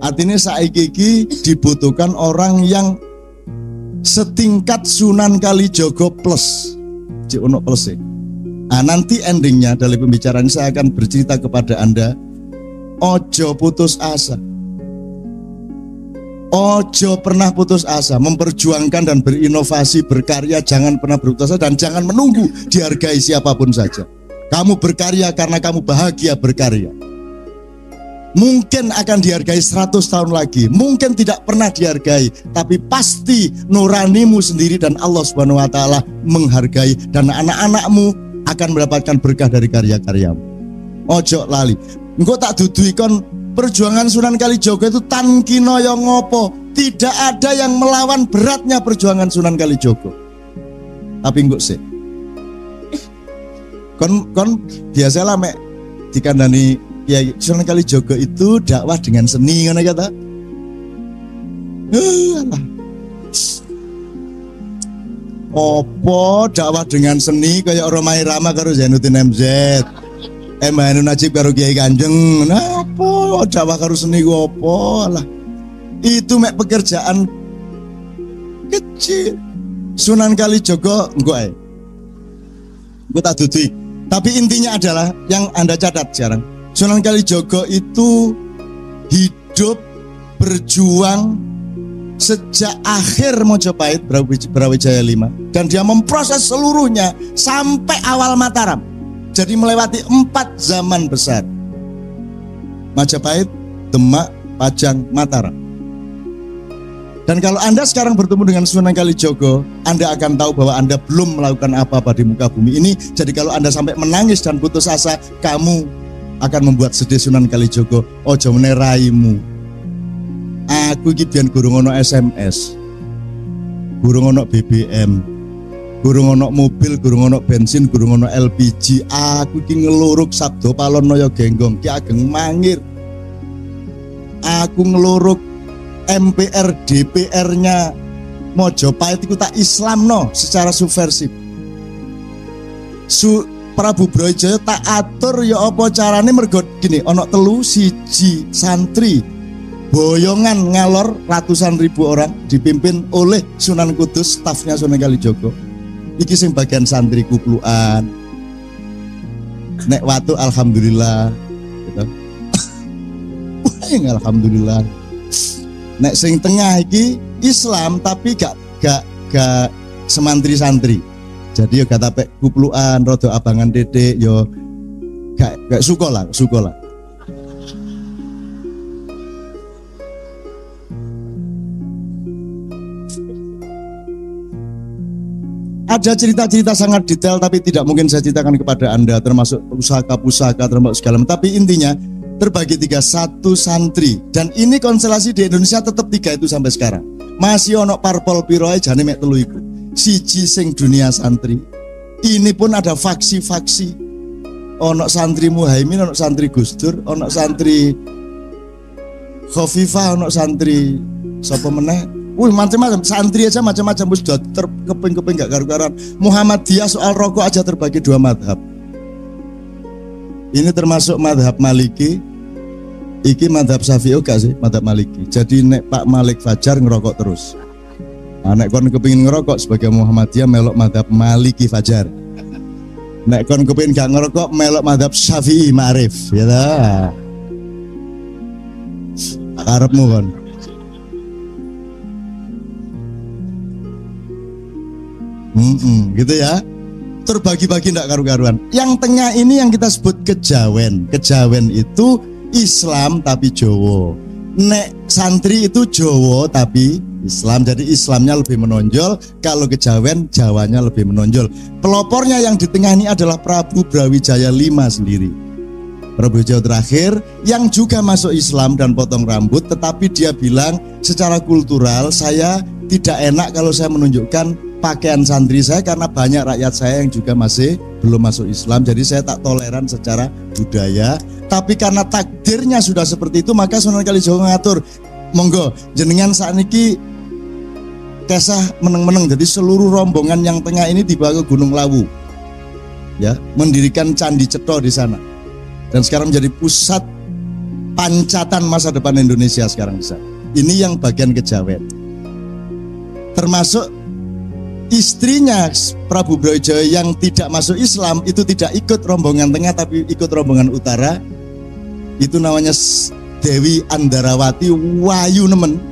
Artinya saiki iki dibutuhkan orang yang setingkat Sunan Kalijogo plus. Cik ono plus ya. Nanti endingnya dari pembicaraan saya akan bercerita kepada Anda, ojo putus asa. Ojo pernah putus asa, memperjuangkan dan berinovasi, berkarya, jangan pernah berputus asa dan jangan menunggu dihargai siapapun saja. Kamu berkarya karena kamu bahagia berkarya. Mungkin akan dihargai 100 tahun lagi, mungkin tidak pernah dihargai, tapi pasti nuranimu sendiri dan Allah Subhanahu wa taala menghargai dan anak-anakmu akan mendapatkan berkah dari karya-karyamu. Ojo lali. Engko tak dudui kon perjuangan Sunan Kalijogo itu tankino yang ngopo. Tidak ada yang melawan beratnya perjuangan Sunan Kalijogo. Tapi engko sih. Kon biasalah mek dikandani ya Sunan Kalijogo itu dakwah dengan seni ngono kata. Opo dakwah dengan seni kayak Romai Rama karo Zainuddin MZ. Emanu Najib karo Kiai Kanjeng. Nah, opo dakwah karo seni ku opo lah. Itu mek pekerjaan kecil. Sunan Kalijogo engko ae. Engko tak dudui. Tapi intinya adalah yang Anda catat sekarang. Sunan Kalijogo itu hidup berjuang sejak akhir Mojopahit Brawijaya 5 dan dia memproses seluruhnya sampai awal Mataram. Jadi melewati 4 zaman besar. Majapahit, Demak, Pajang, Mataram. Dan kalau Anda sekarang bertemu dengan Sunan Kalijogo, Anda akan tahu bahwa Anda belum melakukan apa-apa di muka bumi ini. Jadi kalau Anda sampai menangis dan putus asa, kamu akan membuat sedih Sunan Kalijogo. Ojo meneraimu. Aku iki biyen gurung ono SMS. Gurung ono BBM. Gurung ono mobil, gurung ono bensin, gurung ono LPG. Aku iki ngeluruk Sabdo Palon Noyo Genggong, Ki Ageng Mangir. Aku ngeluruk MPR DPR-nya Mojopahit iku tak Islamno secara subversif. Prabu Brawijaya tak atur ya apa carane mergo gini, ono 3 siji santri boyongan ngalor ratusan ribu orang dipimpin oleh Sunan Kudus, stafnya Sunan Kalijogo. Iki sing bagian santri kupluan. Nek watu alhamdulillah gitu. Alhamdulillah. Nek sing tengah iki Islam tapi gak semantri santri. Jadi yo kata pek kupluan rodo abangan dedek yo gak sukola. Ada cerita-cerita sangat detail tapi tidak mungkin saya ceritakan kepada Anda, termasuk pusaka-pusaka, termasuk segala macam. Tapi intinya terbagi 3, 1 santri. Dan ini konstelasi di Indonesia tetap 3 itu sampai sekarang. Masih ono parpol piroe jane mek 3 iku. Siji sing dunia santri. Ini pun ada faksi-faksi. Ono santri Muhaimin, ono santri Gusdur, ono santri Khofifah, ono santri sapa meneh? Macam-macam santri aja macam-macam wis keping-keping gak karu-karuan. Muhammadiyah soal rokok aja terbagi 2 madhab. Ini termasuk madhab Maliki. Iki madhab Syafi'i gak sih? Madhab Maliki. Jadi nek Pak Malik Fajar ngerokok terus. Nek kon kepingin ngerokok sebagai Muhammadiyah melok madhab Maliki Fajar. Nek kon kepingin gak ngerokok melok madhab Syafi'i Ma'rif. Ya ta. Karepmu kon. Gitu ya. Terbagi-bagi ndak karu-karuan. Yang tengah ini yang kita sebut kejawen. Kejawen itu Islam tapi Jawa. Nek santri itu Jawa tapi Islam. Jadi Islamnya lebih menonjol. Kalau kejawen Jawanya lebih menonjol. Pelopornya yang di tengah ini adalah Prabu Brawijaya 5 sendiri. Prabu Brawijaya terakhir yang juga masuk Islam dan potong rambut. Tetapi dia bilang secara kultural saya tidak enak kalau saya menunjukkan pakaian santri saya karena banyak rakyat saya yang juga masih belum masuk Islam. Jadi saya tak toleran secara budaya. Tapi karena takdirnya sudah seperti itu, maka Sunan Kalijogo ngatur, monggo jenengan saat ini kesah meneng-meneng. Jadi seluruh rombongan yang tengah ini dibawa ke Gunung Lawu, ya, mendirikan Candi Cetha di sana. Dan sekarang menjadi pusat pancatan masa depan Indonesia sekarang bisa. Ini yang bagian kejawen. Termasuk istrinya Prabu Brawijaya yang tidak masuk Islam itu tidak ikut rombongan tengah tapi ikut rombongan utara. Itu namanya Dewi Andarawati Wayu Nemen.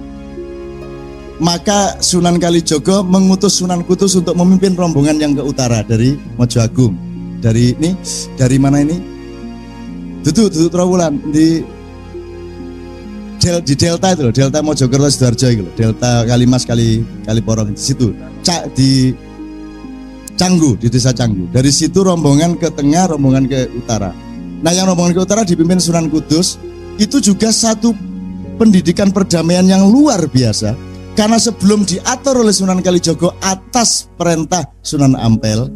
Maka Sunan Kalijaga mengutus Sunan Kudus untuk memimpin rombongan yang ke utara dari Mojo Agung. Dari mana ini? Duduk Trawulan di delta itu loh, delta Mojokerto Sidoarjo itu loh, delta Kalimas Kaliporong di situ. Di Canggu, di desa Canggu. Dari situ rombongan ke tengah, rombongan ke utara. Nah, yang rombongan ke utara dipimpin Sunan Kudus. Itu juga satu pendidikan perdamaian yang luar biasa. Karena sebelum diatur oleh Sunan Kalijaga atas perintah Sunan Ampel,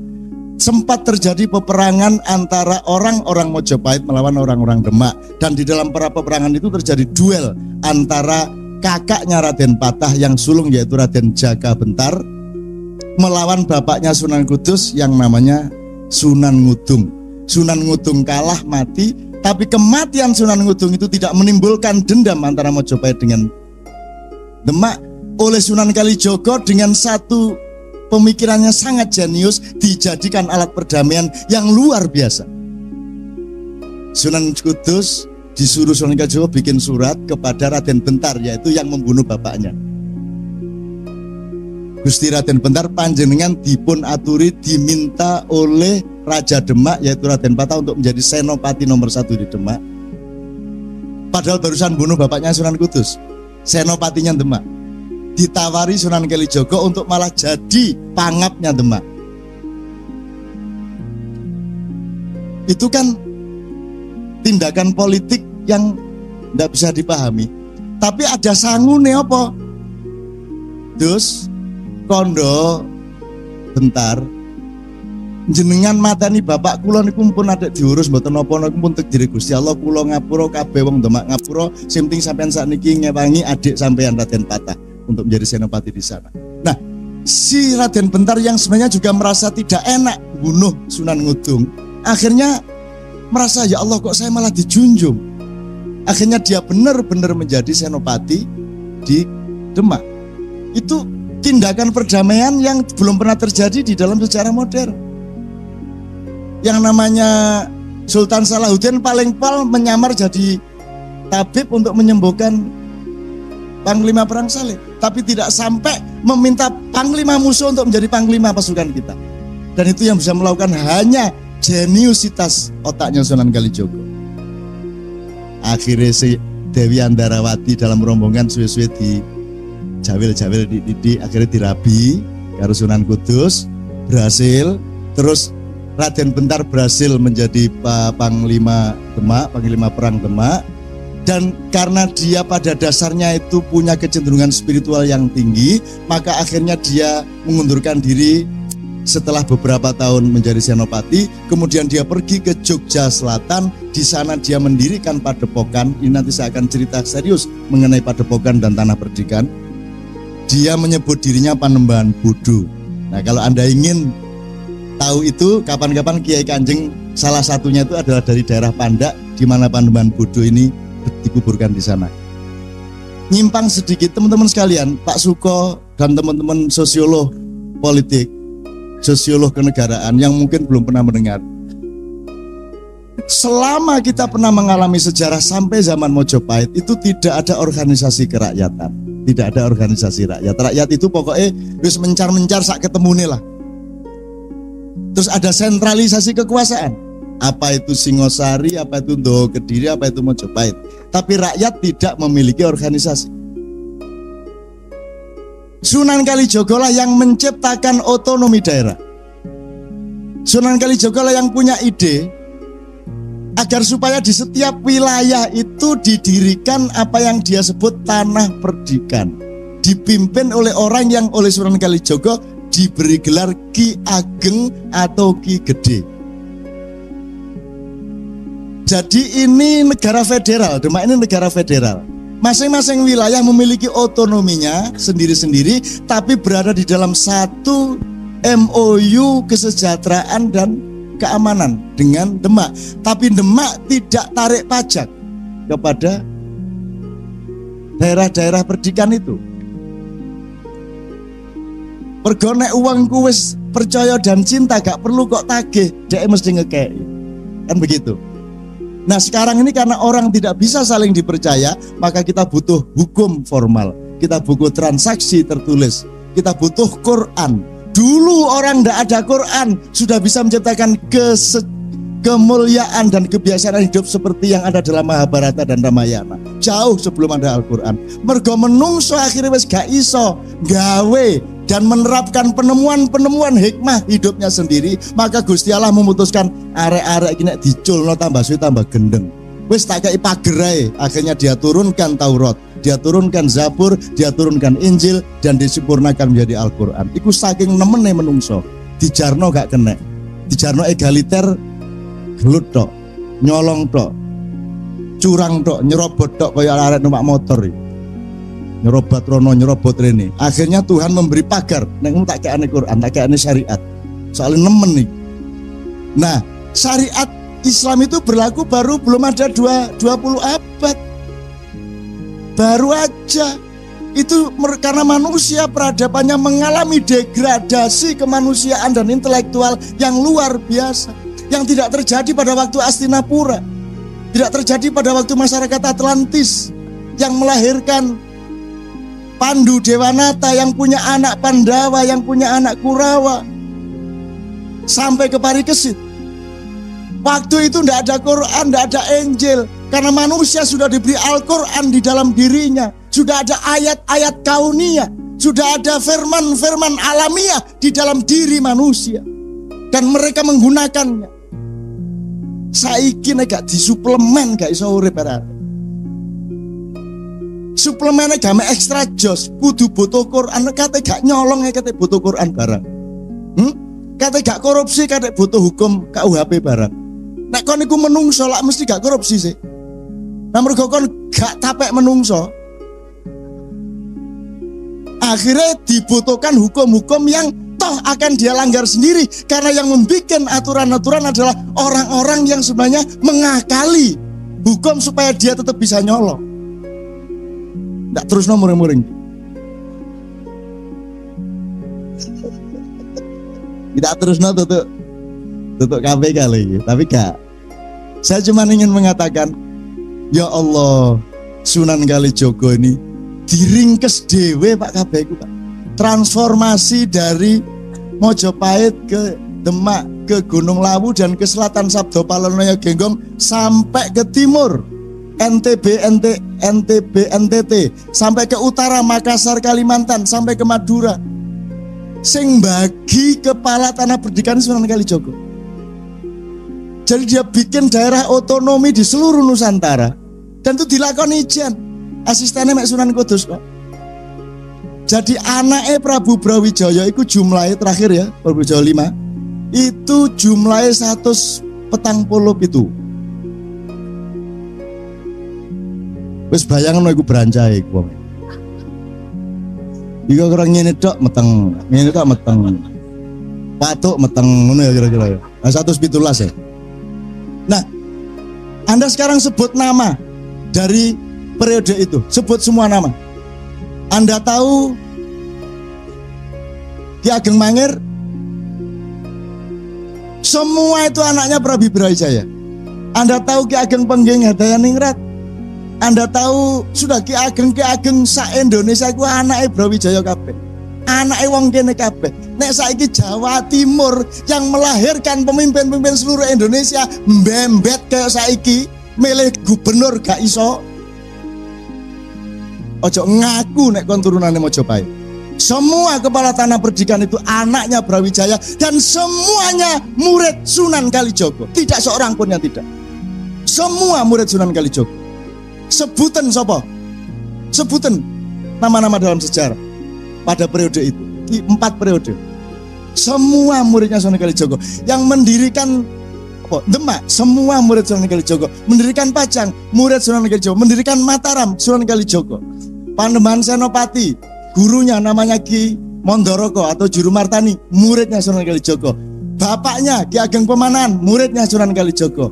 sempat terjadi peperangan antara orang-orang Mojopahit melawan orang-orang Demak. Dan di dalam peperangan itu terjadi duel antara kakaknya Raden Patah yang sulung yaitu Raden Jaka Bentar melawan bapaknya Sunan Kudus yang namanya Sunan Ngudung. Sunan Ngudung kalah mati, tapi kematian Sunan Ngudung itu tidak menimbulkan dendam antara Mojopahit dengan Demak. Oleh Sunan Kalijaga dengan satu pemikirannya sangat jenius dijadikan alat perdamaian yang luar biasa. Sunan Kudus disuruh Sunan Kalijaga bikin surat kepada Raden Bentar, yaitu yang membunuh bapaknya. Gusti Raden Bentar panjenengan dipun aturi diminta oleh Raja Demak yaitu Raden Patah untuk menjadi senopati nomor 1 di Demak. Padahal barusan bunuh bapaknya Sunan Kudus, senopatinya Demak. Ditawari Sunan Kalijaga untuk malah jadi pangapnya Demak. Itu kan tindakan politik yang tidak bisa dipahami. Tapi ada sangune apa? Dus kondo Bentar jenengan matani bapak kula niku pun ada diurus mboten napa-napa pun tegdiri Gusti Allah kula ngapura kabeh wong Demak ngapura sing penting sampean sakniki ngewangi adik sampean Raden Patah untuk menjadi senopati di sana. Nah, si Raden Bentar yang sebenarnya juga merasa tidak enak bunuh Sunan Ngudung, akhirnya merasa ya Allah kok saya malah dijunjung. Akhirnya dia benar-benar menjadi senopati di Demak. Itu tindakan perdamaian yang belum pernah terjadi di dalam sejarah modern. Yang namanya Sultan Salahuddin paling menyamar jadi tabib untuk menyembuhkan Panglima Perang Salib, tapi tidak sampai meminta Panglima musuh untuk menjadi Panglima pasukan kita. Dan itu yang bisa melakukan hanya jeniusitas otaknya Sunan Kalijaga. Akhirnya si Dewi Andarawati dalam rombongan suwe-suwe di jawil-jawil di akhirnya dirabi karo Sunan Kudus, berhasil. Terus Raden Bentar berhasil menjadi Panglima Demak, Panglima Perang Demak. Dan karena dia pada dasarnya itu punya kecenderungan spiritual yang tinggi, maka akhirnya dia mengundurkan diri setelah beberapa tahun menjadi senopati. Kemudian dia pergi ke Jogja Selatan. Di sana dia mendirikan padepokan. Ini nanti saya akan cerita serius mengenai padepokan dan tanah perdikan. Dia menyebut dirinya Panembahan Budu. Nah, kalau Anda ingin tahu itu, kapan-kapan Kiai Kanjeng salah satunya itu adalah dari daerah Pandak, di mana Panembahan Budu ini dikuburkan di sana. Nyimpang sedikit teman-teman sekalian, Pak Suko dan teman-teman sosiolog politik, sosiolog kenegaraan yang mungkin belum pernah mendengar. Selama kita pernah mengalami sejarah sampai zaman Mojopahit itu tidak ada organisasi kerakyatan, tidak ada organisasi rakyat. Rakyat itu pokoknya harus mencar-mencar sak ketemune lah. Terus ada sentralisasi kekuasaan. Apa itu Singosari, apa itu Ndowo Kediri, apa itu Mojopahit. Tapi rakyat tidak memiliki organisasi. Sunan Kalijaga lah yang menciptakan otonomi daerah. Sunan Kalijaga lah yang punya ide agar supaya di setiap wilayah itu didirikan apa yang dia sebut tanah perdikan, dipimpin oleh orang yang oleh Sunan Kalijaga diberi gelar Ki Ageng atau Ki Gede. Jadi ini negara federal, Demak ini negara federal. Masing-masing wilayah memiliki otonominya sendiri-sendiri, tapi berada di dalam satu MOU kesejahteraan dan keamanan dengan Demak. Tapi Demak tidak tarik pajak. kepada daerah-daerah pendidikan itu. Mergo nek uangku wis percaya dan cinta, gak perlu kok tagih, dhek mesti ngekei. Kan begitu. Nah sekarang ini karena orang tidak bisa saling dipercaya, maka kita butuh hukum formal, kita butuh transaksi tertulis, kita butuh Quran. Dulu orang tidak ada Quran sudah bisa menciptakan kemuliaan dan kebiasaan hidup seperti yang ada dalam Mahabharata dan Ramayana. Jauh sebelum ada Al-Quran. Mergo menungso akhirnya wis gak iso gawe dan menerapkan penemuan-penemuan hikmah hidupnya sendiri, maka Gusti Allah memutuskan arek-arek iki nek diculno tambah suwi tambah gendeng. Wis tak kei pager ae. Akhirnya dia turunkan Taurat, dia turunkan Zabur, dia turunkan Injil dan disempurnakan menjadi Al-Qur'an. Iku saking nemene menungso. Dijarno gak kena. Dijarno egaliter gelut tok, nyolong tok, curang tok, nyerobot tok kaya arek numpak motor iki. Nyerobot rono, nyerobot rene. Akhirnya Tuhan memberi pagar. Nek tak kene Quran, tak kene syariat. Soalnya nemen nih. Nah, syariat Islam itu berlaku baru belum ada 20 abad. Baru aja. Itu karena manusia peradabannya mengalami degradasi kemanusiaan dan intelektual yang luar biasa. Yang tidak terjadi pada waktu Astinapura. Tidak terjadi pada waktu masyarakat Atlantis yang melahirkan Pandu Dewanata, yang punya anak Pandawa, yang punya anak Kurawa, sampai ke Parikesit. Waktu itu tidak ada Quran, tidak ada Injil, karena manusia sudah diberi Al-Quran di dalam dirinya. Sudah ada ayat-ayat kauniyah, sudah ada firman-firman alamiah di dalam diri manusia, dan mereka menggunakannya. Saiki nek gak disuplemen gak iso urip arek. Suplemennya game ekstra jos, kudu butuh Quran, kate gak nyolong kate butuh Quran barang. Kate gak korupsi, kate butuh hukum KUHP barang. Nek kon iku menungso lak mesti gak korupsi sih. Nah mergo kon gak tapek menungso, akhirnya dibutuhkan hukum-hukum yang toh akan dia langgar sendiri, karena yang membuat aturan-aturan adalah orang-orang yang sebenarnya mengakali hukum supaya dia tetap bisa nyolong. Nggak terus muring-muring. Tidak terus tutup KPK lagi. Tapi gak. Saya cuma ingin mengatakan, ya Allah, Sunan Kalijogo ini diringkes dewe Pak KPK, Pak. Transformasi dari Mojopahit ke Demak, ke Gunung Lawu dan ke selatan Sabdo Palonoyo Genggong sampai ke timur NTB, NTT, sampai ke utara Makassar, Kalimantan, sampai ke Madura. Sing bagi kepala tanah pendidikan Sunan Kalijogo. Jadi dia bikin daerah otonomi di seluruh Nusantara, dan itu dilakoni ijen. Asistennya Mek Sunan Kudus kok. Jadi anaknya Prabu Brawijaya itu jumlahnya terakhir ya, Prabu Brawijaya 5, itu jumlahnya 140 itu. Wis bayangno iku brancai iku. Iku ora ngene tok meteng, ngene tok meteng. Patuk meteng ngono ya kira-kira ya. Nah 117 ya. Nah, Anda sekarang sebut nama dari periode itu, sebut semua nama. Anda tahu Ki Ageng Mangir? Semua itu anaknya Prabu Brawijaya. Anda tahu Ki Ageng Pengging Hadayaningrat? Anda tahu sudah Ki Ageng sak Indonesia itu anaknya Brawijaya kabeh. Anaknya wong kene kabeh. Nek saiki Jawa Timur yang melahirkan pemimpin-pemimpin seluruh Indonesia mbembet kayak saiki milih gubernur gak iso. Ojo ngaku nek kon turunane Mojopahit. Semua kepala tanah pendidikan itu anaknya Brawijaya dan semuanya murid Sunan Kalijogo. Tidak seorang pun yang tidak. Semua murid Sunan Kalijogo. Sebutan sopo? Sebutan nama-nama dalam sejarah pada periode itu, 4 periode. Semua muridnya Sunan Kalijogo. Yang mendirikan Demak, semua murid Sunan Kalijogo. Mendirikan Pajang, murid Sunan Kalijogo. Mendirikan Mataram, Sunan Kalijogo. Panembahan Senopati, gurunya namanya Ki Mondoroko atau Juru Martani, muridnya Sunan Kalijogo. Bapaknya Ki Ageng Pemanan, muridnya Sunan Kalijogo.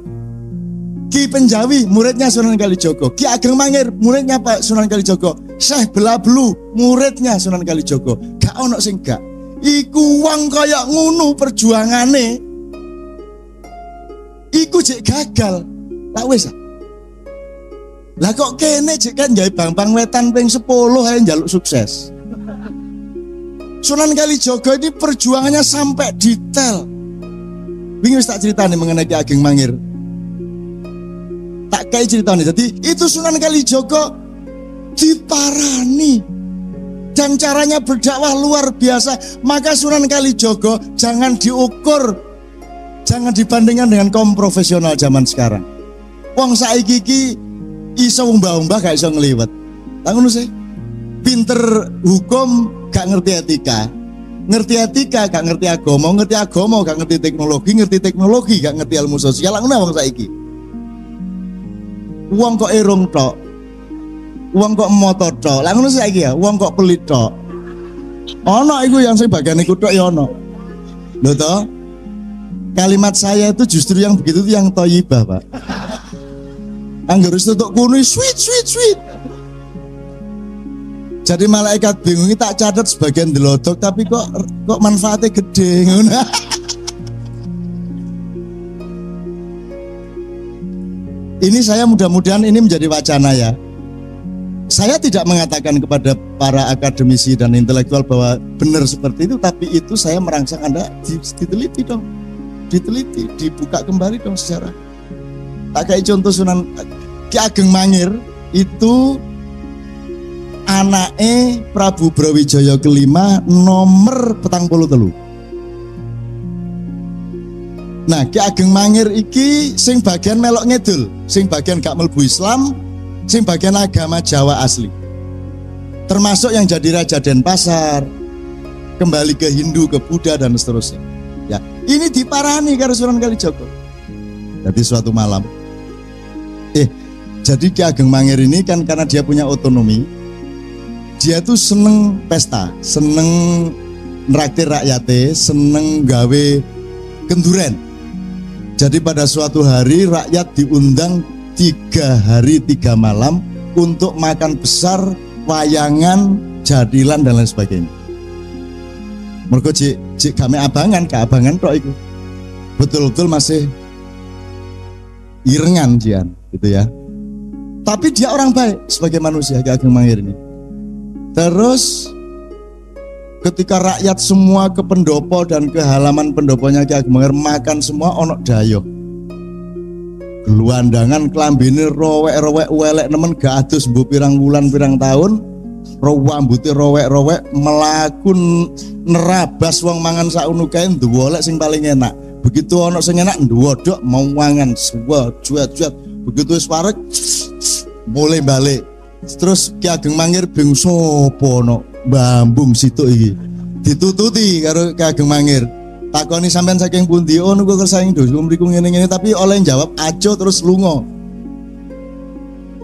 Ki Penjawi muridnya Sunan Kalijogo, Ki Ageng Mangir muridnya Pak Sunan Kalijogo, Syekh Belabelu muridnya Sunan Kalijogo. Gak ono sing gak. Iku wong kaya ngono perjuangane. Iku jek gagal. Tak wis. Lah kok kene jek kan gawe Bambang Wetan ping 10 ae njaluk sukses. Sunan Kalijogo ini perjuangannya sampai detail. Wingi wis tak ceritani mengenai Ki Ageng Mangir. Tak kayak ceritanya. Jadi itu Sunan Kalijogo diparani dan caranya berdakwah luar biasa. Maka Sunan Kalijogo jangan diukur, jangan dibandingkan dengan kaum profesional zaman sekarang. Wong saiki iki iso umbah-umbah gak iso ngliwet. Tak ngono sih. Pinter hukum gak ngerti etika. Ngerti etika gak ngerti agama, ngerti agama gak ngerti teknologi gak ngerti ilmu sosial. Lah ngono wong saiki. Wong kok irung tok. Wong kok moto tok. Lah ngono saiki ya, wong kok pelit tok. Ono iku yang sing bagian iku tok ya ono. Lho toh? Kalimat saya itu justru yang begitu itu yang thayyibah, Pak. Angger wis tutuk kuno sweet. Jadi malaikat bingung, tak catat sebagian delodok tapi kok manfaatnya gede ngono. Ini saya mudah-mudahan ini menjadi wacana ya. Saya tidak mengatakan kepada para akademisi dan intelektual bahwa benar seperti itu, tapi itu saya merangsang Anda diteliti dong. Diteliti, dibuka kembali dong secara. Tak kayak contoh Sunan Ki Ageng Mangir itu anake Prabu Brawijaya kelima nomor 43. Nah, Ki Ageng Mangir iki sing bagian melok ngedul, sing bagian gak mlebu Islam, sing bagian agama Jawa asli. Termasuk yang jadi Raja Denpasar, kembali ke Hindu, ke Buddha dan seterusnya. Ya, ini diparani karo Sunan Kalijogo. Jadi suatu malam, jadi Ki Ageng Mangir ini kan karena dia punya otonomi, dia tuh seneng pesta, seneng nraktir rakyatnya, seneng gawe kenduren. Jadi pada suatu hari rakyat diundang 3 hari 3 malam untuk makan besar, wayangan, jadilan dan lain sebagainya. Mergo cik kami abangan, keabangan tok iku. Betul-betul masih irengan jian gitu ya. Tapi dia orang baik sebagai manusia, Ki Ageng Mangir ini. Terus ketika rakyat semua ke pendopo dan ke halaman pendoponya Ki Ageng Mangir makan semua onok dayo. Geluandangan klambine rowek-rowek welek nemen gak adus mbuh pirang wulan pirang tahun. Rambute rowek-rowek melaku nerabas wong mangan sakunu kae ndwolek sing paling enak. Begitu ono sing enak ndwodok mau mangan sewa juat-juat. Begitu wis parek mulai balik. Terus Ki Ageng Mangir bingung sopo no Bambung situ iki. Ditututi karo Ki Ageng Mangir. Takoni sampean saking pundi? Oh niku kersaing dosa mriku ngene-ngene, tapi oleh jawab ajo terus lunga.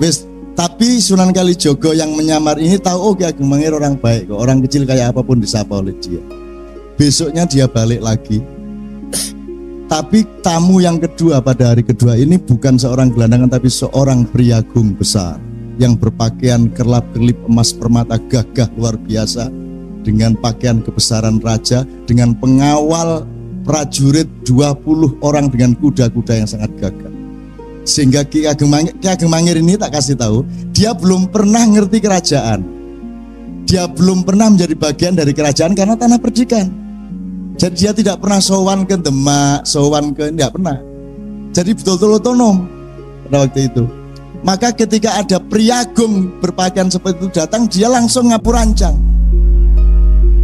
Wis, tapi Sunan Kalijogo yang menyamar ini tahu oh Ki Ageng Mangir orang baik kok, orang kecil kayak apapun disapa oleh dia. Besoknya dia balik lagi. Tapi tamu yang kedua pada hari kedua ini bukan seorang gelandangan tapi seorang priagung besar yang berpakaian kerlap-kerlip emas permata gagah luar biasa dengan pakaian kebesaran raja, dengan pengawal prajurit 20 orang dengan kuda-kuda yang sangat gagah. Sehingga Ki Ageng Mangir ini tak kasih tahu, dia belum pernah ngerti kerajaan. Dia belum pernah menjadi bagian dari kerajaan karena tanah perdikan. Jadi dia tidak pernah sowan ke Demak, sowan ke tidak pernah. Jadi betul-betul otonom pada waktu itu. Maka ketika ada priagung berpakaian seperti itu datang, dia langsung ngapurancang.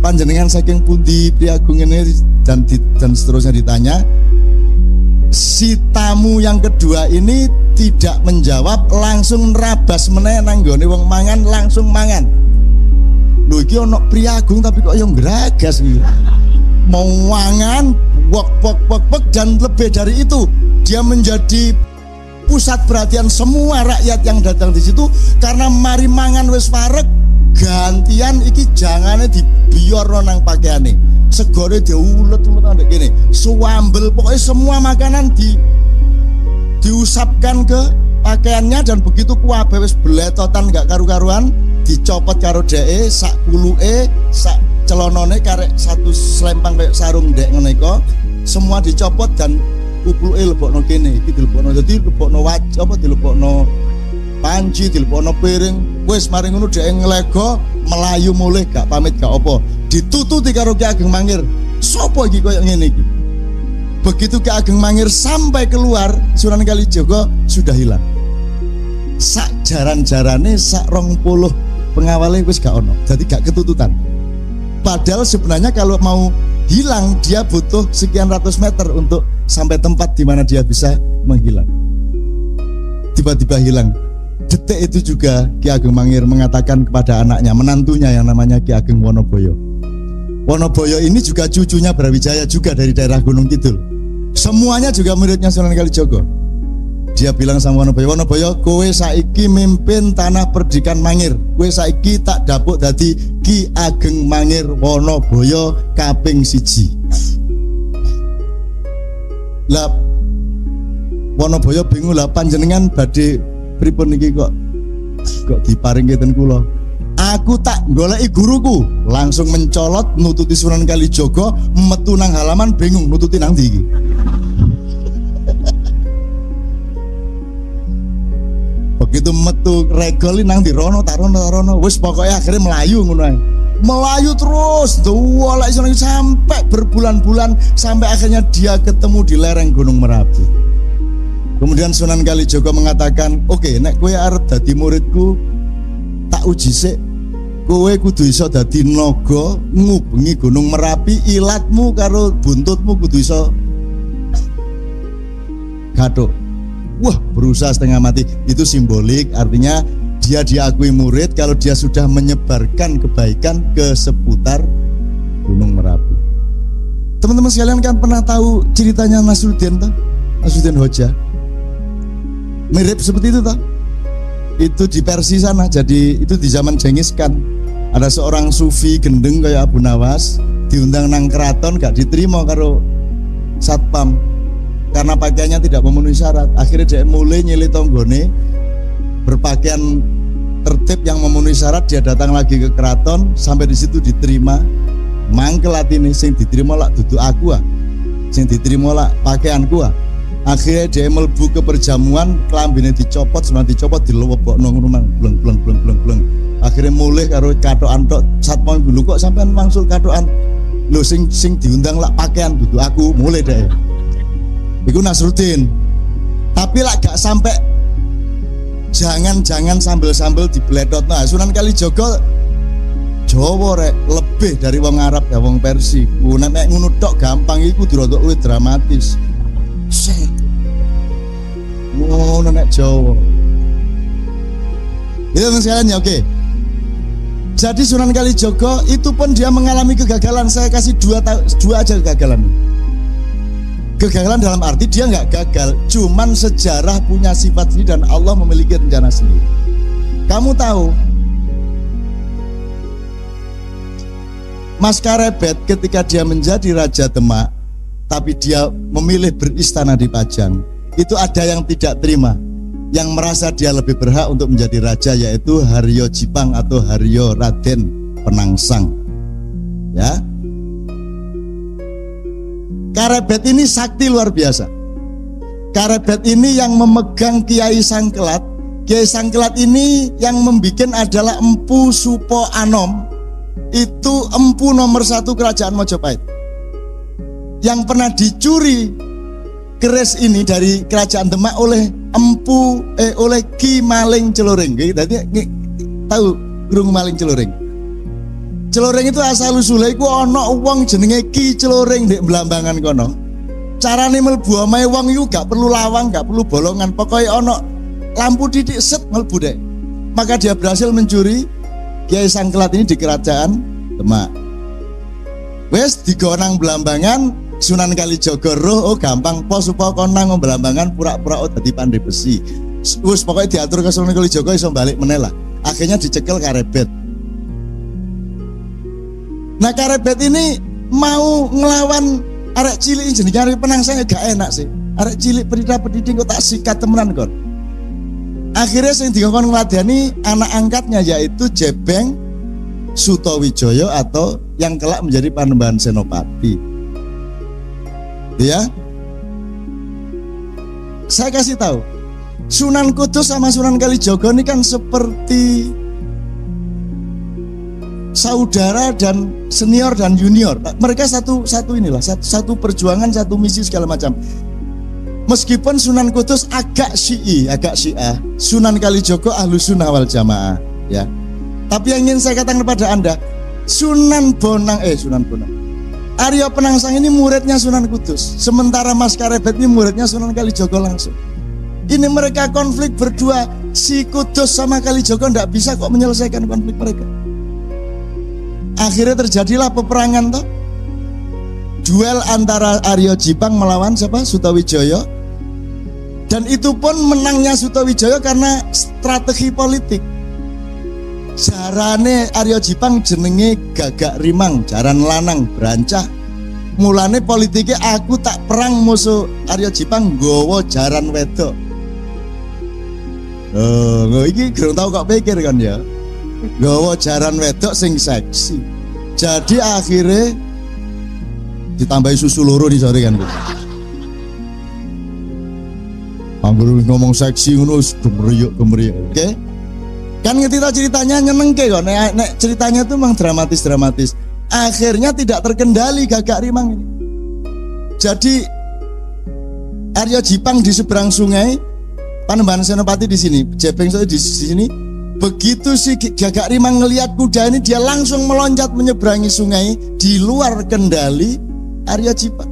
Panjenengan saking pundi priagung ini dan seterusnya ditanya. Si tamu yang kedua ini tidak menjawab, langsung nerabas meneh nang nggone wong mangan, langsung mangan. Lho iki ono priagung tapi kok yo ngragas iki. Mau mangan, wok dan lebih dari itu, dia menjadi pusat perhatian semua rakyat yang datang di situ karena mari mangan wis parek gantian iki jangane dibiorno nang pakaiane. Segore diulet-ulet ambek kene. Suambel pokoknya semua makanan diusapkan ke pakaiannya, dan begitu kuwabe wis beletotan gak karu-karuan, dicopot karo dheke, sak kuluke, sak celonone karek satu selempang kayak sarung dek ngene iku, semua dicopot dan kupluke lebokno kene, iki dilebokno, dadi lebokno wajah apa dilebokno panci, dilebokno piring, wis mari ngono dhek nglego melayu mulih gak pamit gak apa, ditututi karo Ki Ageng Mangir. Sopo iki koyo ngene iki? Begitu Ki Ageng Mangir sampai keluar, Sunan Kalijaga sudah hilang. Sak jaran-jarane sak 20 pengawalnya wis gak ono, jadi gak ketututan. Padahal sebenarnya kalau mau hilang dia butuh sekian ratus meter untuk sampai tempat di mana dia bisa menghilang. Tiba-tiba hilang. Detik itu juga Ki Ageng Mangir mengatakan kepada anaknya, menantunya yang namanya Ki Ageng Wonoboyo. Wonoboyo ini juga cucunya Brawijaya juga dari daerah Gunung Kidul. Semuanya juga muridnya Sunan Kalijaga. Dia bilang sama Wonoboyo, Wonoboyo, kowe saiki mimpin tanah Perdikan Mangir. Kowe saiki tak dapuk dadi Ki Ageng Mangir Wonoboyo kaping 1. Lah Wonoboyo bingung, lah panjenengan badhe pripun niki kok diparing ngeten kula. Aku tak goleki guruku, langsung mencolot nututi Sunan Kalijaga, metu nang halaman bingung nututi nang ndi iki. Begitu metu regol nang ndi rono tarono, wis pokoknya akhirnya melayu ngono ae. Melayu terus, dolek sampai berbulan-bulan, sampai akhirnya dia ketemu di lereng Gunung Merapi. Kemudian Sunan Kalijaga mengatakan, oke, nek kowe arep dadi muridku, tak uji sik. Kowe kudu iso dadi naga ngubengi Gunung Merapi, ilatmu karo buntutmu kudu iso gathuk. Wah, berusaha setengah mati. Itu simbolik, artinya dia diakui murid kalau dia sudah menyebarkan kebaikan ke seputar Gunung Merapi. Teman-teman sekalian kan pernah tahu ceritanya Nasruddin toh? Nasruddin Hoja. Mirip seperti itu toh? Itu di Persia sana. Jadi itu di zaman Genghis Khan. Ada seorang sufi gendeng kayak Abu Nawas diundang nang keraton, gak diterima karo satpam karena pakaiannya tidak memenuhi syarat. Akhirnya dia mulai nyili tonggone berpakaian tertib yang memenuhi syarat. Dia datang lagi ke keraton, sampai di situ diterima. Mangkel atine sing diterima lak duduk aku ah, sing diterima lak pakaianku ah. Akhirnya dia melbu ke perjamuan, kelambine dicopot, sebenarnya dicopot dilebokno ngono mang bleng. Akhirnya mulai karo katokan tok, satpam dulu kok sampean mangsul katokan. Lho sing diundang lak pakaian duduk aku, mulai deh. Iku Nasruddin. Tapi lak gak sampai, jangan sambil dibledot. Nah, Sunan Kalijaga Jawa rek lebih dari wong Arab ya wong Persia. Nek ngono tok gampang iku dirodok luwih dramatis. Wow, nek Jawa. Itu sekalian ya, oke. Jadi Sunan Kalijaga itu pun dia mengalami kegagalan. Saya kasih dua aja kegagalan. Kegagalan dalam arti dia nggak gagal, cuman sejarah punya sifat sendiri dan Allah memiliki rencana sendiri. Kamu tahu, Mas Karebet ketika dia menjadi Raja Demak, tapi dia memilih beristana di Pajang, itu ada yang tidak terima, yang merasa dia lebih berhak untuk menjadi raja, yaitu Haryo Jipang atau Haryo Raden Penangsang. Ya, Karebet ini sakti luar biasa. Karebet ini yang memegang Kiai Sangkelat. Kiai Sangkelat ini yang membuat adalah Empu Supo Anom. Itu empu nomor 1 kerajaan Majapahit, yang pernah dicuri keris ini dari kerajaan Demak oleh oleh Ki Maling Celoring. Jadi tahu Grung Maling Celoring? Celoring itu asal usule iku ana wong jenenge Ki Celoring ndek Blambangan kono. Carane mlebu omahe wong iku gak perlu lawang, gak perlu bolongan, pokoknya ana lampu titik set mlebu dek. Maka dia berhasil mencuri Kiai Sangkelat ini di kerajaan Demak. Wes digonang Blambangan, Sunan Kalijaga roh, oh gampang pos supaya konang Blambangan pura-pura oh dadi pandai besi. Wes pokoknya diatur ke Sunan Kalijaga iso balik meneh lah. Akhirnya dicekel Karebet. Nah Karebet ini mau ngelawan arek cilik jenenge Penangsang gak enak sih. Arek cilik pedida-pedidi kok tak sikat temenan kon. Akhirnya sing dikon ngladeni anak angkatnya yaitu Jebeng Sutowijoyo atau yang kelak menjadi Panembahan Senopati. Ya. Saya kasih tahu, Sunan Kudus sama Sunan Kalijogo ini kan seperti saudara dan senior dan junior. Mereka satu perjuangan, satu misi segala macam. Meskipun Sunan Kudus agak Syiah, Sunan Kalijogo Ahlus Sunnah wal Jamaah, ya. Tapi yang ingin saya katakan kepada Anda, Sunan Bonang, Arya Penangsang ini muridnya Sunan Kudus, sementara Mas Karebet ini muridnya Sunan Kalijogo langsung. Ini mereka konflik berdua, si Kudus sama Kalijogo tidak bisa kok menyelesaikan konflik mereka. Akhirnya terjadilah peperangan toh. Duel antara Arya Jipang melawan siapa? Sutowijoyo. Dan itu pun menangnya Sutowijoyo karena strategi politik. Jarane Arya Jipang jenenge Gagak Rimang, jaran lanang brancah. Mulane politiknya aku tak perang musuh Arya Jipang nggawa jaran wedok. Iki kurang tahu kok pikir kan ya. Nggawa jaran wedok sing seksi. Jadi akhirnya ditambahi susu loro di sore kan. Anggur ngomong seksi ngono gemeriyuk. Oke? Kan ngerti ceritanya nyenengke kok. Nek ceritanya itu memang dramatis. Akhirnya tidak terkendali Gagak Rimang ini. Jadi Arya Jipang di seberang sungai, Panembahan Senopati di sini, Jebeng di sini. Begitu si Gagak Rimang ngelihat kuda ini, dia langsung meloncat menyeberangi sungai di luar kendali Arya Jipang.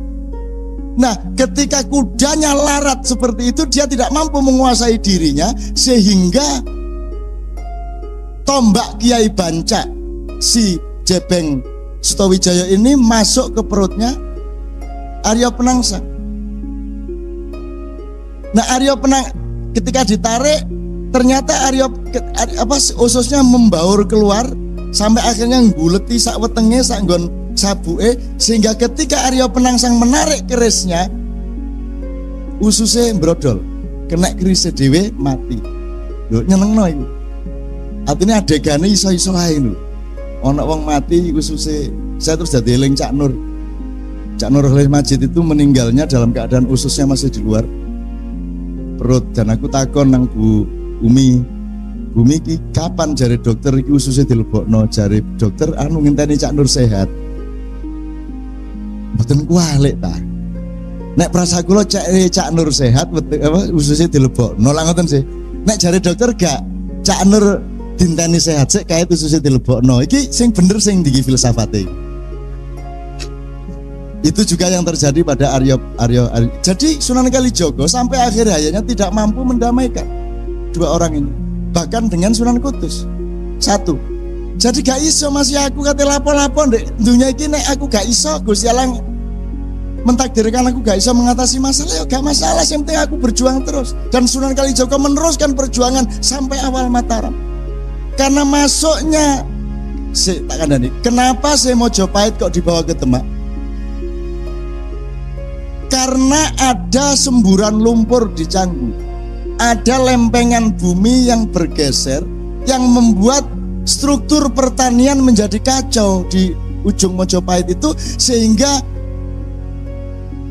Nah, ketika kudanya larat seperti itu, dia tidak mampu menguasai dirinya, sehingga tombak Kiai Banca si Jebeng Sutowijoyo ini masuk ke perutnya Arya Penangsang. Nah, Arya Penangsang ketika ditarik, ternyata ususnya membaur keluar sampai akhirnya ngguleti sak wetenge sak nggon sabuke, sehingga ketika Arya Penangsang menarik kerisnya, ususnya brodol, kena kerisnya dewe mati. Lho nyenengno iku. Artinya adegannya iso-iso ae lho. Ana wong mati ususnya. Saya terus dadi eling Cak Nur. Cak Nur Khalil Majid itu meninggalnya dalam keadaan ususnya masih di luar perut, dan aku takon nang Bu Umi ki kapan jare dokter iki ususnya dilebokno, jare dokter anu ngenteni Cak Nur sehat. Mboten kualik ta. Nek prasa kula Cak Nur sehat ususnya dilebokno lha ngoten sih. Nek jare dokter gak Cak Nur dinteni sehat sik kait ususnya dilebokno. Iki sing bener sing ndi filsafate. Itu juga yang terjadi pada Arya. Jadi Sunan Kalijogo sampai akhir hayatnya tidak mampu mendamaikan dua orang ini, bahkan dengan Sunan Kudus. Satu, jadi gak iso masih aku kate lapo-lapo ndek dunia iki, nek aku gak iso Gusti Allah mentakdirkan aku gak iso mengatasi masalah, ya gak masalah, yang penting aku berjuang terus. Dan Sunan Kalijogo meneruskan perjuangan sampai awal Mataram. Karena masuknya tak kandani, kenapa Mojopahit kok dibawa ke Demak? Karena ada semburan lumpur di Canggu, ada lempengan bumi yang bergeser, yang membuat struktur pertanian menjadi kacau di ujung Mojopahit itu, sehingga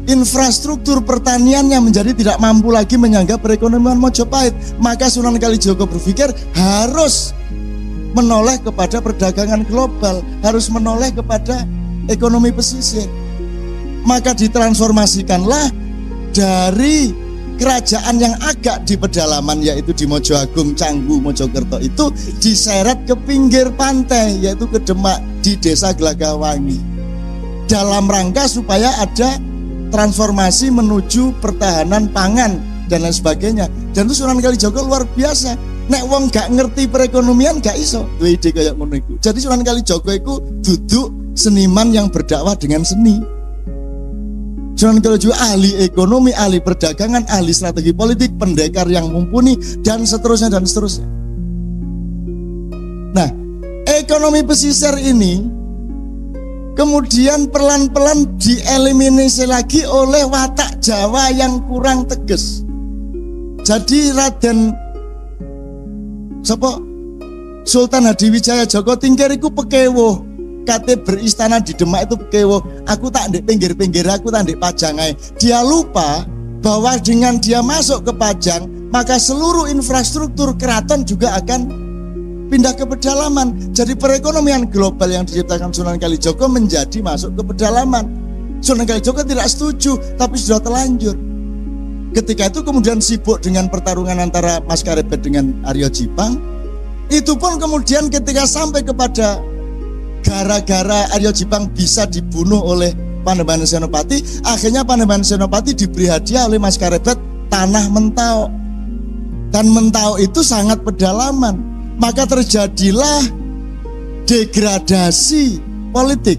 infrastruktur pertaniannya menjadi tidak mampu lagi menyangga perekonomian Mojopahit. Maka Sunan Kalijogo berpikir harus menoleh kepada perdagangan global, harus menoleh kepada ekonomi pesisir. Maka ditransformasikanlah dari kerajaan yang agak di pedalaman, yaitu di Mojo Agung, Canggu, Mojokerto, itu diseret ke pinggir pantai, yaitu ke Demak di desa Gelagahwangi, dalam rangka supaya ada transformasi menuju pertahanan pangan dan lain sebagainya. Dan itu Sunan Kalijogo luar biasa. Nek wong gak ngerti perekonomian gak iso duwe ide kayak ngono iku. Jadi Sunan Kalijogo iku duduk seniman yang berdakwah dengan seni. Sunan Kalijogo ahli ekonomi, ahli perdagangan, ahli strategi politik, pendekar yang mumpuni, dan seterusnya dan seterusnya. Nah, ekonomi pesisir ini kemudian pelan-pelan dieliminasi lagi oleh watak Jawa yang kurang tegas. Jadi Raden Sultan Hadiwijaya Joko Tingkir iku pekewo, kate beristana di Demak itu pekewo. Aku tak ndek pinggir-pinggir, aku tak ndek Pajangai. Dia lupa bahwa dengan dia masuk ke Pajang, maka seluruh infrastruktur keraton juga akan pindah ke pedalaman. Jadi perekonomian global yang diciptakan Sunan Kalijogo menjadi masuk ke pedalaman. Sunan Kalijogo tidak setuju, tapi sudah terlanjur. Ketika itu kemudian sibuk dengan pertarungan antara Mas Karebet dengan Aryo Jipang. Itu pun kemudian ketika sampai kepada gara-gara Aryo Jipang bisa dibunuh oleh Panembahan Senopati, akhirnya Panembahan Senopati diberi hadiah oleh Mas Karebet tanah Mentau. Dan Mentau itu sangat pedalaman. Maka terjadilah degradasi politik.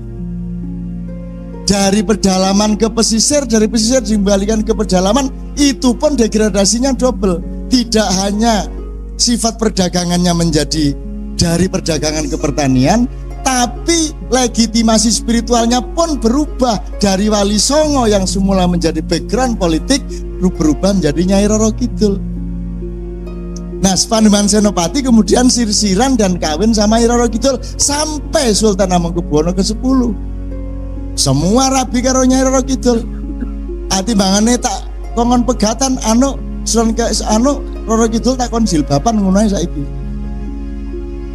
Dari pedalaman ke pesisir, dari pesisir dikembalikan ke pedalaman, itu pun degradasinya double. Tidak hanya sifat perdagangannya menjadi dari perdagangan ke pertanian, tapi legitimasi spiritualnya pun berubah dari Wali Songo yang semula menjadi background politik berubah menjadi Nyai Roro Kidul. Nah, Panembahan Senopati kemudian sirsiran dan kawin sama Nyai Roro Kidul sampai Sultan Hamengkubuwono ke-10. Semua rabi karo Nyai Roro Kidul. Atimbangane tak kongon pegatan Roro Kidul tak kon jilbaban ngono ae saiki.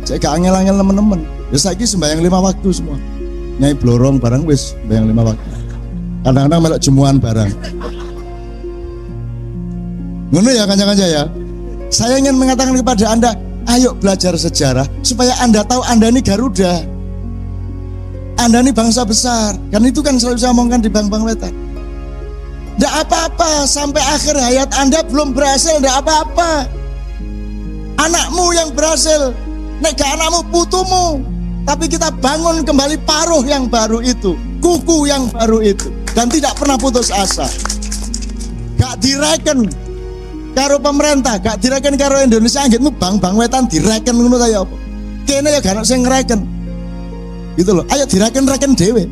Saya gak angel-angel temen-temen. Ya saiki sembahyang 5 waktu semua. Nyai blorong barang wis sembahyang 5 waktu. Kadang-kadang melok jemuan barang. Ngono ya kanca-kanca ya. Saya ingin mengatakan kepada Anda, ayo belajar sejarah supaya Anda tahu Anda ini Garuda. Anda ini bangsa besar. Kan itu kan selalu saya omongkan di Bang Wetan. Tidak apa-apa sampai akhir hayat Anda belum berhasil, tidak apa-apa. Anakmu yang berhasil, nek gak anakmu putumu. Tapi kita bangun kembali paruh yang baru itu, kuku yang baru itu, dan tidak pernah putus asa. Gak direken karo pemerintah, gak direken karo Indonesia. Anggitmu Bang Wetan direken ngono kaya apa? Kene ya gak ono sing ngreken. Gitu loh. Ayo direken-reken dhewe.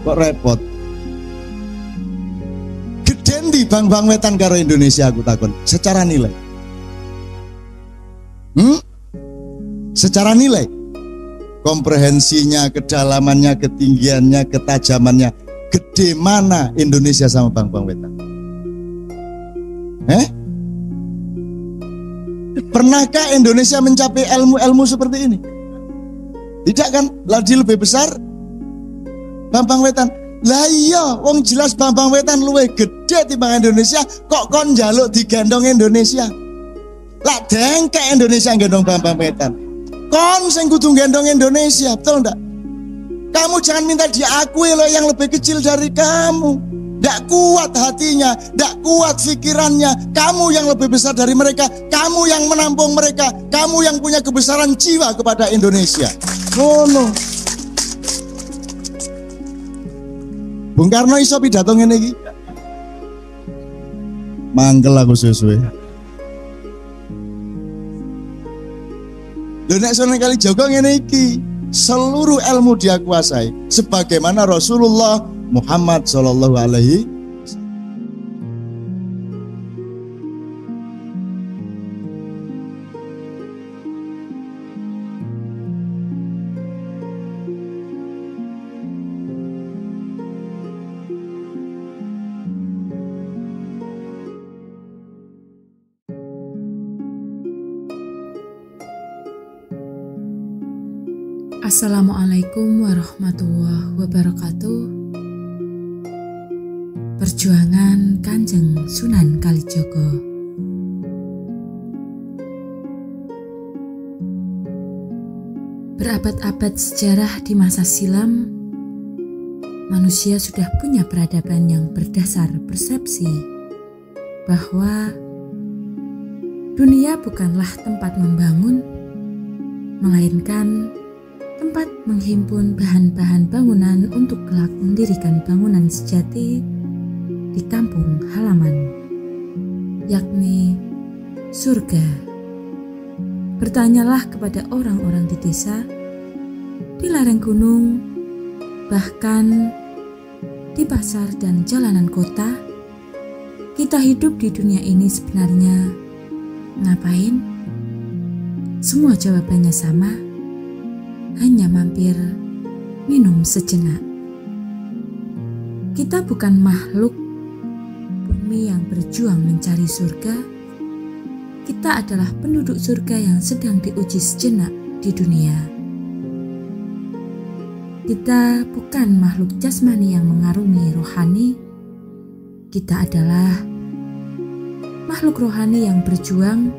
Kok repot. Geden di Bang Wetan karo Indonesia aku takon, secara nilai. Secara nilai. Komprehensinya, kedalamannya, ketinggiannya, ketajamannya, gede mana Indonesia sama Bang Wetan? Pernahkah Indonesia mencapai ilmu-ilmu seperti ini? Tidak kan? Lagi lebih besar Bambang Wetan. Lah iya, wong jelas Bambang Wetan luwih gede timbang Indonesia, kok kon njaluk digendong Indonesia? Lah dengkek Indonesia gendong Bambang Wetan. Kon sing kudu gendong Indonesia, betul enggak? Kamu jangan minta diakui loh yang lebih kecil dari kamu. Nggak kuat hatinya, nggak kuat pikirannya. Kamu yang lebih besar dari mereka, kamu yang menampung mereka, kamu yang punya kebesaran jiwa kepada Indonesia. No. Bung Karno iso pidato ngene iki. Mangkel aku suwe-suwe. Lho nek Sunan Kalijaga ngene iki, seluruh ilmu dia kuasai sebagaimana Rasulullah Muhammad sallallahu alaihi. Assalamualaikum warahmatullahi wabarakatuh. Perjuangan Kanjeng Sunan Kalijogo. Berabad-abad sejarah di masa silam, manusia sudah punya peradaban yang berdasar persepsi bahwa dunia bukanlah tempat membangun, melainkan tempat menghimpun bahan-bahan bangunan untuk kelak mendirikan bangunan sejati di kampung halaman, yakni surga. Bertanyalah kepada orang-orang di desa, di lereng gunung, bahkan di pasar dan jalanan kota. Kita hidup di dunia ini sebenarnya ngapain? Semua jawabannya sama, hanya mampir minum sejenak. Kita bukan makhluk bumi yang berjuang mencari surga. Kita adalah penduduk surga yang sedang diuji sejenak di dunia. Kita bukan makhluk jasmani yang mengarungi rohani. Kita adalah makhluk rohani yang berjuang.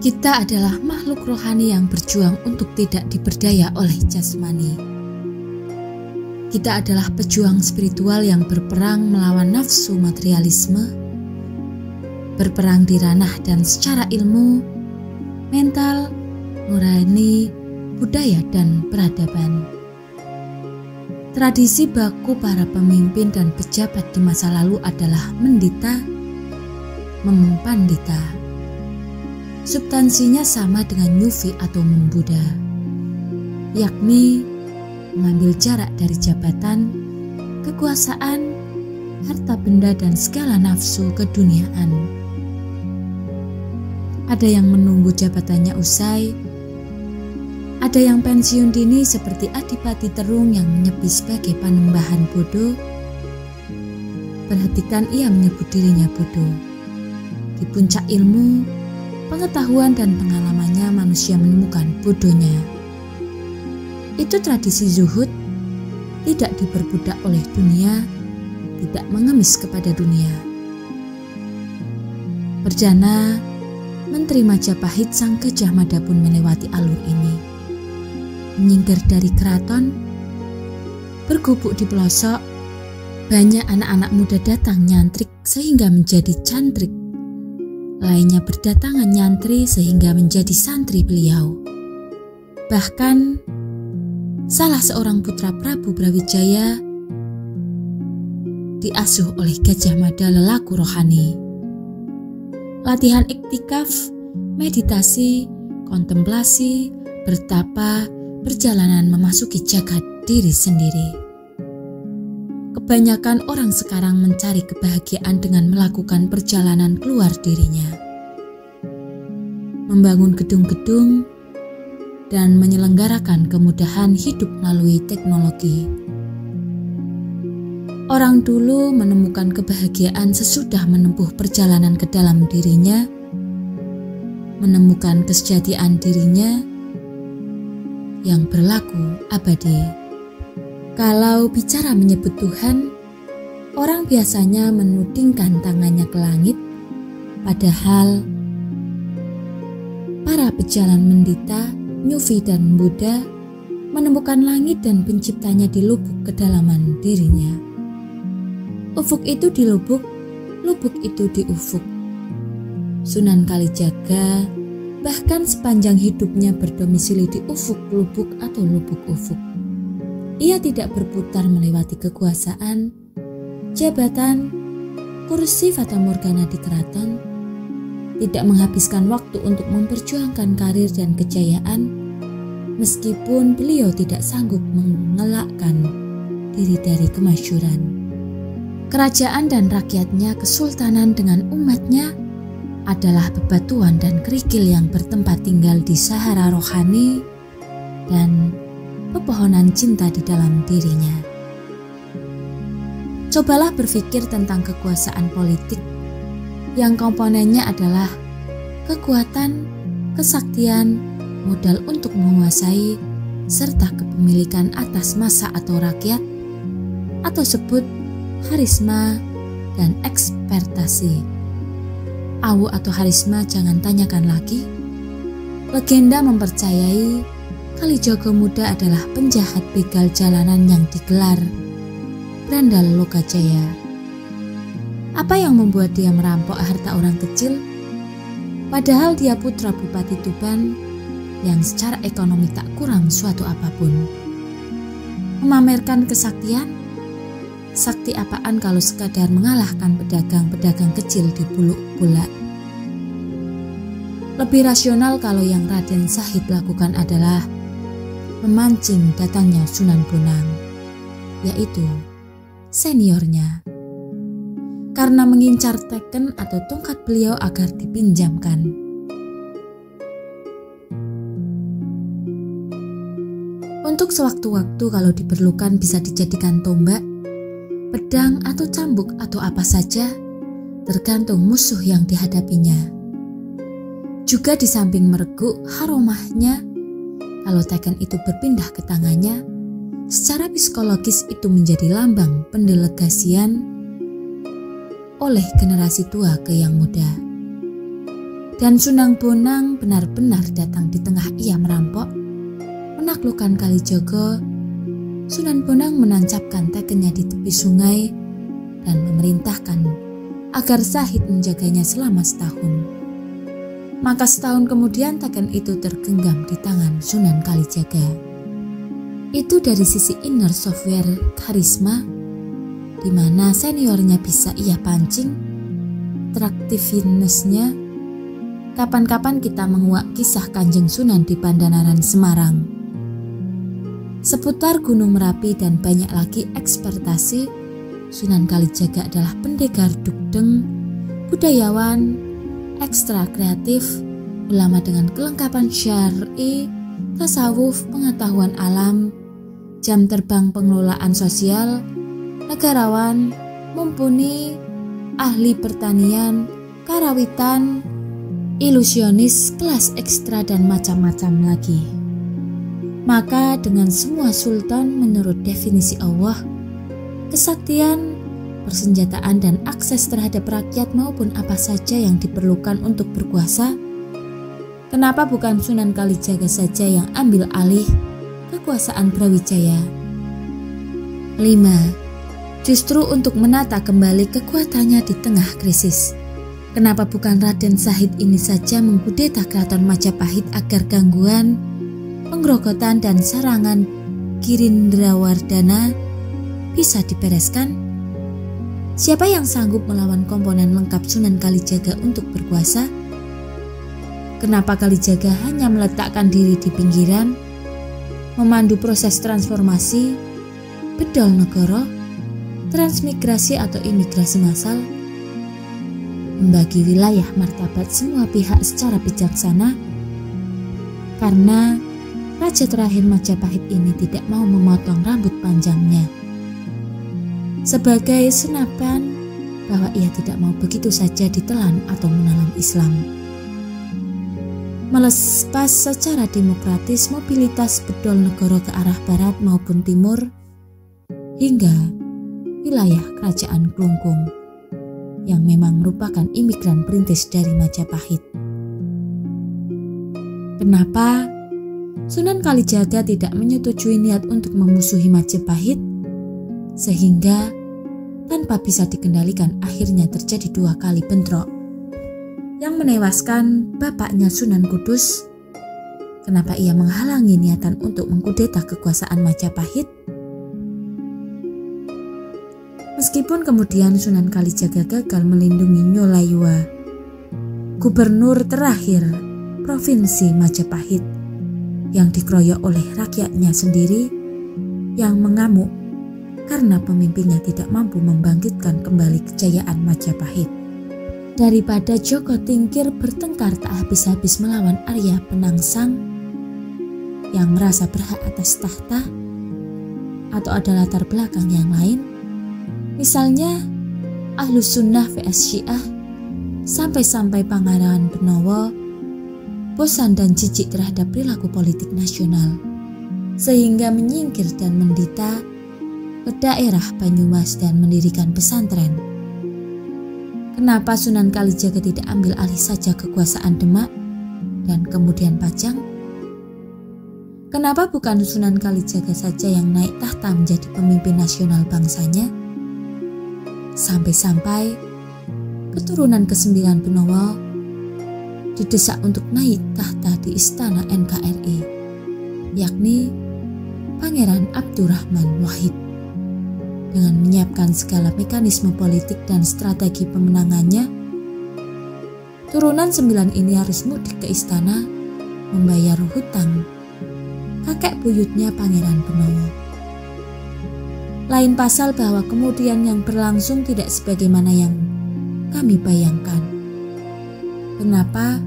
Kita adalah makhluk rohani yang berjuang untuk tidak diberdaya oleh jasmani. Kita adalah pejuang spiritual yang berperang melawan nafsu materialisme, berperang di ranah dan secara ilmu, mental, nurani, budaya, dan peradaban. Tradisi baku para pemimpin dan pejabat di masa lalu adalah mendita, mempandita. Substansinya sama dengan nyufi atau membuddha, yakni mengambil jarak dari jabatan, kekuasaan, harta benda, dan segala nafsu keduniaan. Ada yang menunggu jabatannya usai, ada yang pensiun dini seperti Adipati Terung yang menyepi sebagai panembahan bodoh. Perhatikan, ia menyebut dirinya bodoh. Di puncak ilmu, pengetahuan, dan pengalamannya manusia menemukan bodohnya. Itu tradisi zuhud, tidak diperbudak oleh dunia, tidak mengemis kepada dunia. Perdana Menteri Majapahit Sang Gajah Mada pun melewati alur ini. Menyingkir dari keraton, bergubuk di pelosok, banyak anak-anak muda datang nyantrik sehingga menjadi cantrik. Lainnya berdatangan nyantri sehingga menjadi santri beliau. Bahkan salah seorang putra Prabu Brawijaya diasuh oleh Gajah Mada lelaku rohani. Latihan iktikaf, meditasi, kontemplasi, bertapa, perjalanan memasuki jagat diri sendiri. Kebanyakan orang sekarang mencari kebahagiaan dengan melakukan perjalanan keluar dirinya, membangun gedung-gedung, dan menyelenggarakan kemudahan hidup melalui teknologi. Orang dulu menemukan kebahagiaan sesudah menempuh perjalanan ke dalam dirinya, menemukan kesejatian dirinya yang berlaku abadi. Kalau bicara menyebut Tuhan, orang biasanya menudingkan tangannya ke langit, padahal para pejalan mendita, nyufi, dan Buddha menemukan langit dan penciptanya di lubuk kedalaman dirinya. Ufuk itu di lubuk, lubuk itu di ufuk. Sunan Kalijaga bahkan sepanjang hidupnya berdomisili di ufuk lubuk atau lubuk ufuk. Ia tidak berputar melewati kekuasaan, jabatan, kursi fatamorgana di keraton, tidak menghabiskan waktu untuk memperjuangkan karir dan kejayaan, meskipun beliau tidak sanggup mengelakkan diri dari kemasyhuran. Kerajaan dan rakyatnya, kesultanan dengan umatnya adalah bebatuan dan kerikil yang bertempat tinggal di Sahara rohani dan pepohonan cinta di dalam dirinya. Cobalah berpikir tentang kekuasaan politik yang komponennya adalah kekuatan, kesaktian, modal untuk menguasai, serta kepemilikan atas massa atau rakyat, atau sebut harisma dan ekspertasi. Awu atau harisma jangan tanyakan lagi. Legenda mempercayai Kalijogo Muda adalah penjahat begal jalanan yang digelar Brandal Lokajaya. Apa yang membuat dia merampok harta orang kecil? Padahal dia putra Bupati Tuban yang secara ekonomi tak kurang suatu apapun. Memamerkan kesaktian? Sakti apaan kalau sekadar mengalahkan pedagang-pedagang kecil di Bulak-Bulak? Lebih rasional kalau yang Raden Sahid lakukan adalah memancing datangnya Sunan Bonang. yaitu seniornya, karena mengincar teken atau tongkat beliau agar dipinjamkan. Untuk sewaktu-waktu kalau diperlukan bisa dijadikan tombak, pedang atau cambuk atau apa saja, tergantung musuh yang dihadapinya. Juga di samping mereguk haromahnya, kalau teken itu berpindah ke tangannya, secara psikologis itu menjadi lambang pendelegasian oleh generasi tua ke yang muda. Dan Sunan Bonang benar-benar datang di tengah ia merampok, menaklukkan Kalijaga. Sunan Bonang menancapkan tekennya di tepi sungai dan memerintahkan agar Syahid menjaganya selama setahun. Maka setahun kemudian teken itu tergenggam di tangan Sunan Kalijaga. Itu dari sisi inner software karisma, di mana seniornya bisa ia pancing, atraktivitasnya. Kapan-kapan kita menguak kisah Kanjeng Sunan di Pandanaran Semarang. Seputar Gunung Merapi dan banyak lagi ekspektasi, Sunan Kalijaga adalah pendekar dugdeng, budayawan, ekstra kreatif, ulama dengan kelengkapan syar'i, tasawuf, pengetahuan alam, jam terbang pengelolaan sosial, negarawan, mumpuni, ahli pertanian, karawitan, ilusionis, kelas ekstra dan macam-macam lagi. Maka dengan semua sultan menurut definisi Allah, kesaktian, persenjataan dan akses terhadap rakyat maupun apa saja yang diperlukan untuk berkuasa, kenapa bukan Sunan Kalijaga saja yang ambil alih kekuasaan Brawijaya? 5. Justru untuk menata kembali kekuatannya di tengah krisis. Kenapa bukan Raden Syahid ini saja mengkudeta keraton Majapahit agar gangguan, penggerogotan dan serangan Girindrawardana bisa dibereskan? Siapa yang sanggup melawan komponen lengkap Sunan Kalijaga untuk berkuasa? Kenapa Kalijaga hanya meletakkan diri di pinggiran, memandu proses transformasi, bedol negara, transmigrasi atau imigrasi massal, membagi wilayah martabat semua pihak secara bijaksana? Karena raja terakhir Majapahit ini tidak mau memotong rambut panjangnya, sebagai senapan bahwa ia tidak mau begitu saja ditelan atau menalam Islam. Melepas secara demokratis mobilitas bedol negara ke arah barat maupun timur hingga wilayah kerajaan Klungkung yang memang merupakan imigran perintis dari Majapahit. Kenapa Sunan Kalijaga tidak menyetujui niat untuk memusuhi Majapahit, sehingga tanpa bisa dikendalikan akhirnya terjadi 2 kali bentrok yang menewaskan bapaknya Sunan Kudus? Kenapa ia menghalangi niatan untuk mengkudeta kekuasaan Majapahit? Meskipun kemudian Sunan Kalijaga gagal melindungi Nyolaiwa, gubernur terakhir Provinsi Majapahit, yang dikeroyok oleh rakyatnya sendiri yang mengamuk karena pemimpinnya tidak mampu membangkitkan kembali kejayaan Majapahit. Daripada Joko Tingkir bertengkar tak habis-habis melawan Arya Penangsang yang merasa berhak atas tahta, atau ada latar belakang yang lain, misalnya Ahlus Sunnah vs Syiah, sampai-sampai Pangeran Benowo bosan dan jijik terhadap perilaku politik nasional, sehingga menyingkir dan mendita ke daerah Banyumas dan mendirikan pesantren. Kenapa Sunan Kalijaga tidak ambil alih saja kekuasaan Demak dan kemudian Pajang? Kenapa bukan Sunan Kalijaga saja yang naik tahta menjadi pemimpin nasional bangsanya? Sampai-sampai keturunan ke-9 Benowo didesak untuk naik tahta di istana NKRI, yakni Pangeran Abdurrahman Wahid. Dengan menyiapkan segala mekanisme politik dan strategi pemenangannya, turunan 9 ini harus mudik ke istana membayar hutang kakek buyutnya Pangeran Benowo. Lain pasal bahwa kemudian yang berlangsung tidak sebagaimana yang kami bayangkan. Kenapa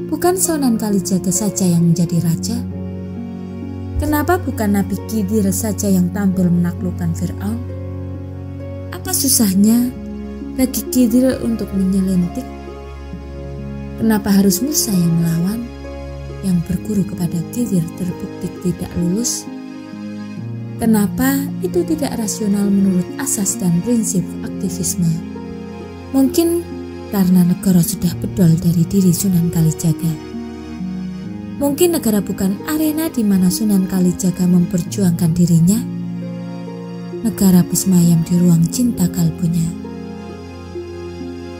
bukan Sunan Kalijaga saja yang menjadi raja? Kenapa bukan Nabi Khidir saja yang tampil menaklukkan Fir'aun? Apa susahnya bagi Khidir untuk menyelentik? Kenapa harus Musa yang melawan? Yang berguru kepada Khidir terbukti tidak lulus? Kenapa itu tidak rasional menurut asas dan prinsip aktivisme? Mungkin karena negara sudah bedol dari diri Sunan Kalijaga. Mungkin negara bukan arena di mana Sunan Kalijaga memperjuangkan dirinya. Negara bersemayam di ruang cinta kalbunya.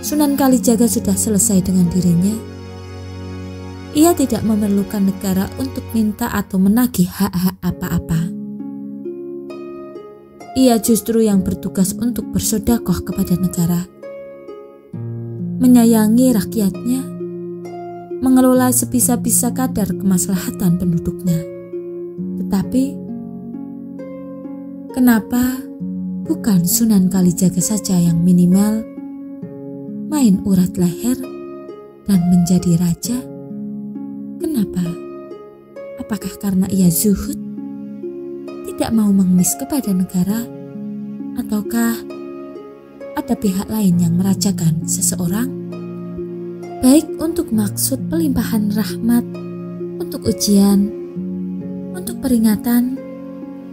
Sunan Kalijaga sudah selesai dengan dirinya. Ia tidak memerlukan negara untuk minta atau menagih hak-hak apa-apa. Ia justru yang bertugas untuk bersedekah kepada negara, menyayangi rakyatnya, mengelola sebisa-bisa kadar kemaslahatan penduduknya. Tetapi, kenapa bukan Sunan Kalijaga saja yang minimal main urat leher dan menjadi raja? Kenapa? Apakah karena ia zuhud? Tidak mau mengemis kepada negara, ataukah ada pihak lain yang merajakan seseorang? Baik untuk maksud pelimpahan rahmat, untuk ujian, untuk peringatan,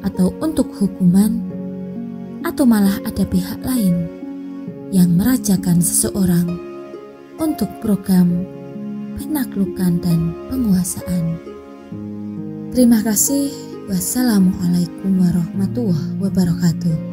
atau untuk hukuman, atau malah ada pihak lain yang merajakan seseorang untuk program penaklukan dan penguasaan. Terima kasih. Wassalamualaikum warahmatullahi wabarakatuh.